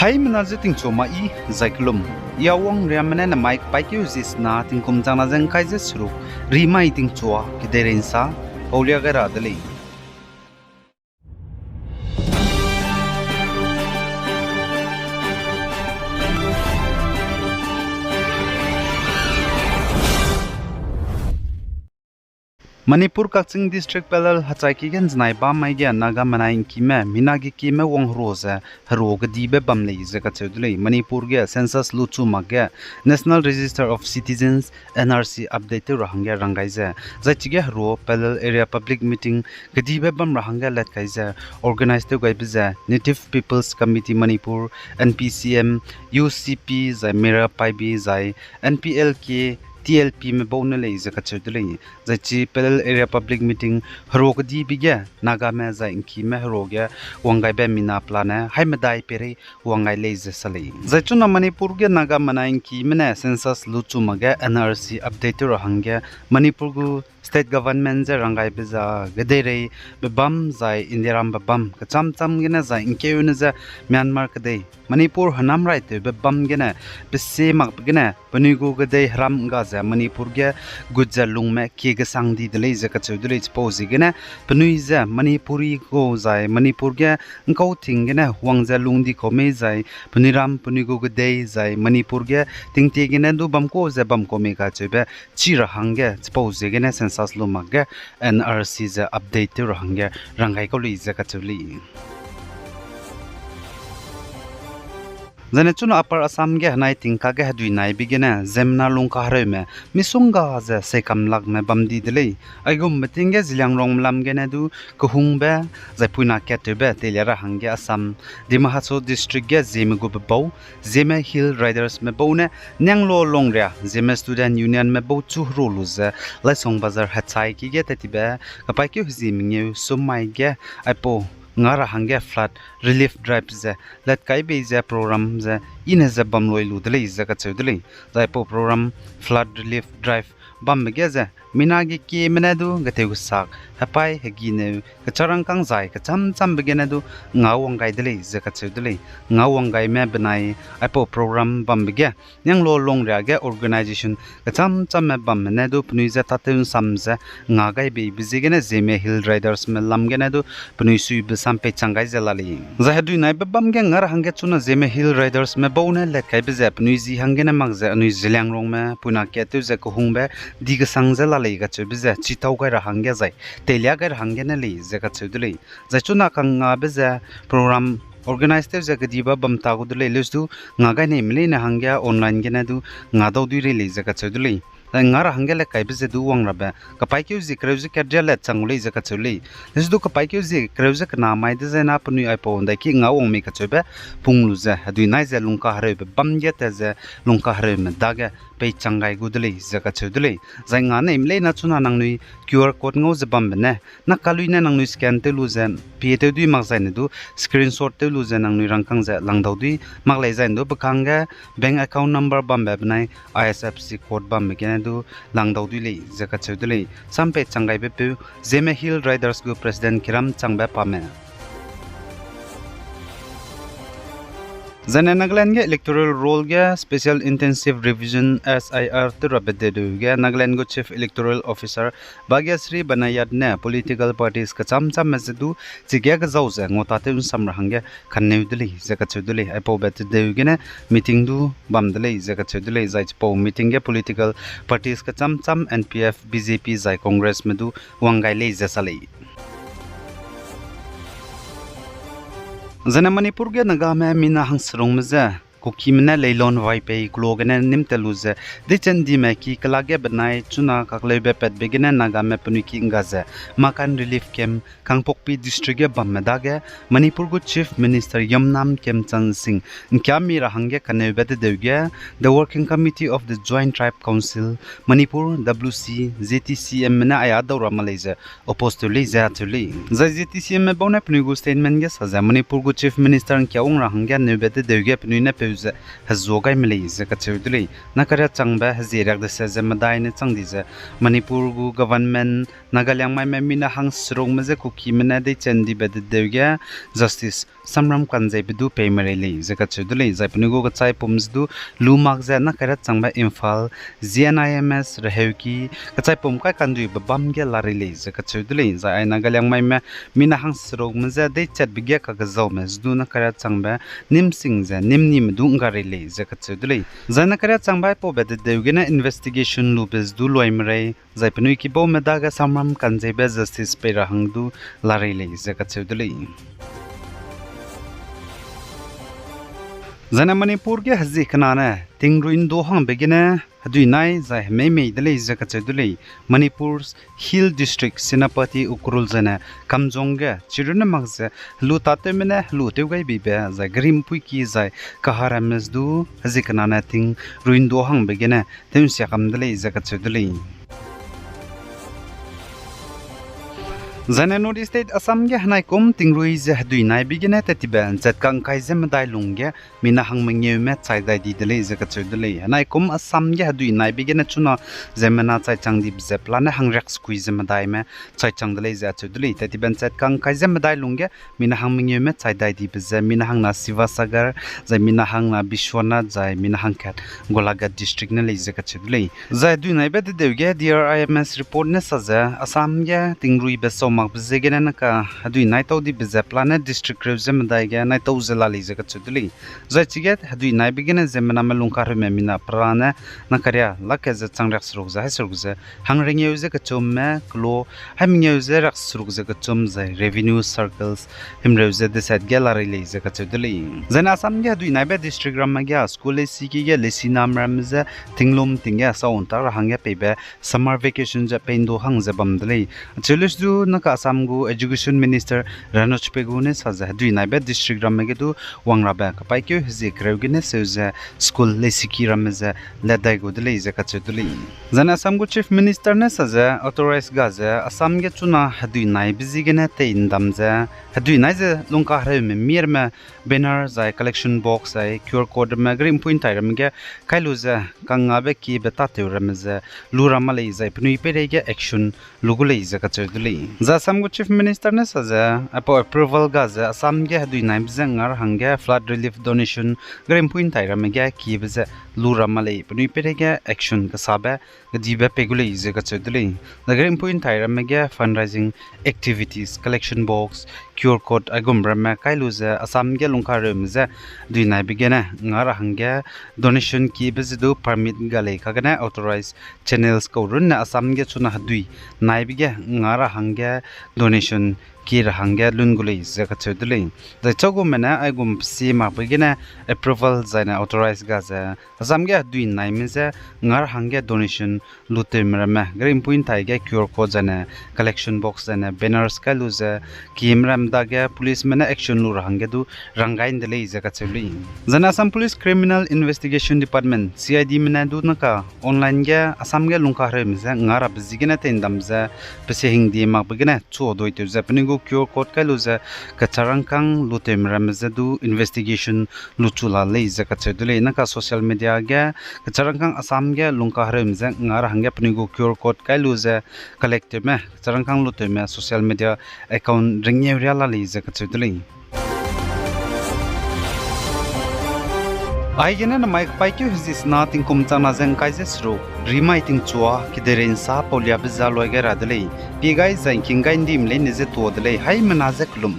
Hai menaje ting choma I zaiklum yawang riamane na mic paikyu zis na ting kum jana jeng kai je suru rimai ting chua kiderin sa paulia gara dali Manipur Kakching District Pelal Hachai ki gen znai ba mai ge naga manain ki me minagi ki me wong roza haro ge dibe bamle ze ka chudlei Manipur ge census luchu magge National Register of Citizens NRC update rahangya rangai ze zachige haro Pelal area public meeting ge dibe bam rahangya let kai ze organized to gai biza Native Peoples Committee Manipur NPCM UCP zai mera pai bi zai NPLK TLP में बोलने ले इसे कच्चे डले जैसे पेल area public meeting हरोग दी बिगे नागा में जाइंकी में हरोगे वंगाई बे मिना plan है हाई में दाई पेरे वंगाई ले इसे सले जैसे ना मणिपुर के नागा मनाइंकी में ने सेंसस लुचु मगे NRC अपडेट रहंगे मणिपुर को स्टेट गवर्नमेंट जे रंगाई बिजा गदेरे बम जाय इंदिराम बम कचम चम गिने जाय इनके उन जे म्यांमार कदे मणिपुर हनाम राइते बम गिने बिसे मक गिने पनिगु गदे हराम गा जे मणिपुर के गुज्जा लुंग में के ग सांगदी दले जे कचु दले पोजी गिने पनुई जे मणिपुरी को जाय मणिपुर के गौ थिंग गिने वंग जे लुंग को मे जाय पनिराम पनिगु गदे जाय मणिपुर के तिंगते गिने दु बम को मे का चबे चिरा हंगे पोजी गिने saslu magge NRC za update rahangge rangai ko li za kachuli जने चुना अपर असम के हनाई तिंका के हदुई नाई बिगिने जेमना लुंका हरे में मिसुंगा जे से कम लग में बमदी दिले अगुम मतिंगे जिलांग रोंग लम गेने दु कुहुंग बे जपुना केते बे तेलिया हंगे असम दिमाहासो डिस्ट्रिक्ट के जेमे गु बौ जेमे हिल राइडर्स में बौने न्यांगलो लोंगरिया जेमे स्टूडेंट यूनियन में बौ चुहरो लुजे लाइसोंग बाजार हचाई की गे ततिबे कपाई के जिमिंगे सुमाई गे आइपो ngara hangge flood relief drive ze let kai be ze program ze ine ze bam loi lu dele ze ka chudele zai po program flood relief drive bam ge ze minagi ki menadu gate usak hapai hegine kacharang kang zai ka cham begene du ngawang gai dele ze ka chudele ngawang gai me benai apo program bam ge nyang lo long ra ge organization ka cham me bam ne du pnui ze tatun sam ze nga gai be bizigene Zeme hill riders me lam ge ne du pnui sui sampe changai zelali zahadu nai bam ge ngar hangge chuna Zeme hill riders me bone le kai be zap nui ji hangge na mag ze nui zilang rong me puna ke tu ze ko hungbe dig sang zelali ga chu be ze chitau ga ra hangge zai telia ga hangge na li ze ga chu duli za chuna kang nga be ze program organized ze ga diba bam ta gu duli lesu nga ga ne mle na hangge online ge na du nga dau du re le ze ga chu duli ngar hangele kai bize du wang rabe kapai kyu zi kreuzi kadjale changulei za kachuli lesdu kapai kyu zi kreuzi kana mai de zena pnu ai po ndai ki nga wong mi kachebe punglu za adu nai za lungka hare be bam ye te za lungka hare me daga pe changai gudlei za kachudlei za nga ne imle na chuna nang nui QR code ngo za bam ne na kalui na nang nui scan te lu za pi te du mag za ne du screenshot te lu za nang nui rangkang za langdau du mag lai za ndo bakanga bank account number bam be nai ISFC code bam me du langdau du le zaka chudle sampe changai be pu Zeme hill riders go president kiram changba pame Zane Nagaland ge electoral roll ge special intensive revision SIR to rabede du ge Nagaland go chief electoral officer Bhagyasri Banayad ne political parties ka cham mezedu chige ga zauze ngota te sam rahangge khanne dili zaka chudule apo bet de ge ne meeting du bam dile zaka chudule zai po meeting ge political parties ka cham NPF BJP zai congress me du wangai le jasale Zana Manipur ge naga me mina hang srong meza Koki mena leilon vai pe klogene nim teluze de chendi me ki kalage banai chuna kakle be pet begene naga me puni ki ngaze makan relief camp kangpokpi district ge bammeda ge Manipur go chief minister Yamnam Kemchan Singh kyami rahange kane be de deuge the working committee of the joint tribe council Manipur WC ZTCM mena aya dawra malayze opposed to le za tuli za ZTCM me bone puni go statement ge saza Manipur go chief minister kyong rahange ne be de deuge puni ne Hazogai Malay Zakatuli, Nakara Changba Hazirak the Sazamadai Changdiza, Manipur government, Nagalang Mamina Hang Srong Mazakuki Mena de Chendi Bed Devga, Justice samram kanjai bidu pemare le zaka chudule zai punigo ka chai pums du lumak za na kara changba imphal znims raheuki ka chai pum kai kandu babam ge lari le zaka chudule zai aina galyang mai me mina hang srog mza de chat bigya ka gazaw me zdu na kara changba nimsing za nimni mdu ngari le zaka chudule zai na kara changba po be de deugena investigation lu bez du loimre zai punui ki bo me daga samram kanjai be justice pe rahang du lari le zaka chudule zana manipur ge hazi khnana tingru indo hang begina hadui nai zai me dele zaka chedule manipur's hill district sinapati ukrul zana kamjonga chiruna magza lu tate mena lu teugai bibe zai grim puiki zai kahara mesdu hazi khnana ting ruindo hang begina temsia kamdele zaka chedule zana north state assam ge hanai kom tingrui je hadui nai bigina tatiban zatkang kaizem dai lungge mina hang mengye me chai dai di dele je ka chudele hanai kom assam ge hadui nai bigina chuna zemana chai chang di bze plan hang rex squeeze me dai me chai chang dele je chudele tatiban zatkang kaizem dai lungge mina hang mengye me chai dai di bze mina hang na sivasagar zai mina hang na bishwanath zai mina hang kat golagat district ne le je ka chudele zai dui nai be de deuge drims report ne saja assam ge tingrui be mak bzegena naka hadui nai taw di bze planet district revzem dai ga nai taw zelali zeka chudli zai chiget hadui nai bigena zemna melung kar me mina prana nakarya laka ze changrak sruk za hasruk ze hangreng yeuze ka chom me klo haming yeuze rak sruk ze ka chom zai revenue circles him revze de set gallery le zeka chudli zana asam ge hadui nai be district ram ga school le siki ge lesinam ram ze tinglom tingya saun tar hangya pebe summer vacation ja pendo hang ze bamdle chelish du Assam gu education minister Ranoj Pegune saja dui naibe district ramege du wangra ba kapai kyo hzi krewgene seuza school lesiki rameze ledai gu dele ze kachuduli zana Assam gu chief minister ne saja authorize gaza Assam ge chuna hadui nai bizigene te indamza hadui nai ze lungka hre me mirme banner zai collection box zai QR code me green point tai ramege kailuza kangabe ki beta te rameze luramale zai pnui perege action lugule ze kachuduli Assam chief minister ne saja apo approval gaza Assam ge hadui nai bzengar hangge flood relief donation grem point tai ramege ki bze lura malai pnui perege action ka sabe gdibe pegule ize ka chudli the grem point tai ramege fundraising activities collection box QR code agum brama kailuze Assam ge lungkha remze dui nai bigena ngar hangge donation ki bzdu permit gale kagana authorized channels ko run Assam ge chuna hadui nai bige ngara hangge donation ki rahangya lungulei zaka chudule the chogo mena agum si ma begina approval zaina authorized gaza zamge dui nai minza ngar hangya donation lute mrama green point taiga QR code zana collection box zana banners kaluza kimram daga police mena action lu rahangya du rangain dele zaka chudule zana Assam police criminal investigation department CID mena du naka online ga Assam ga lungka hre minza ngara bizigina tendamza pese hingdi ma begina chu doi tu japni QR code kaluza kacharangkang lutem ramzadu investigation luchula leiza kachedule naka social media ga kacharangkang Assam ga lungka haremza ngar hangya pnigo QR code kaluza collective me kacharangkang lutem social media account ringye reala leiza kachedule Aigena na mic paikyo hizis na ting kumchana zeng kaizes ro remaiting chua kiderin sa polia bizalo ga radle pigai zeng kingai ndim le nize to dle hai manaze klum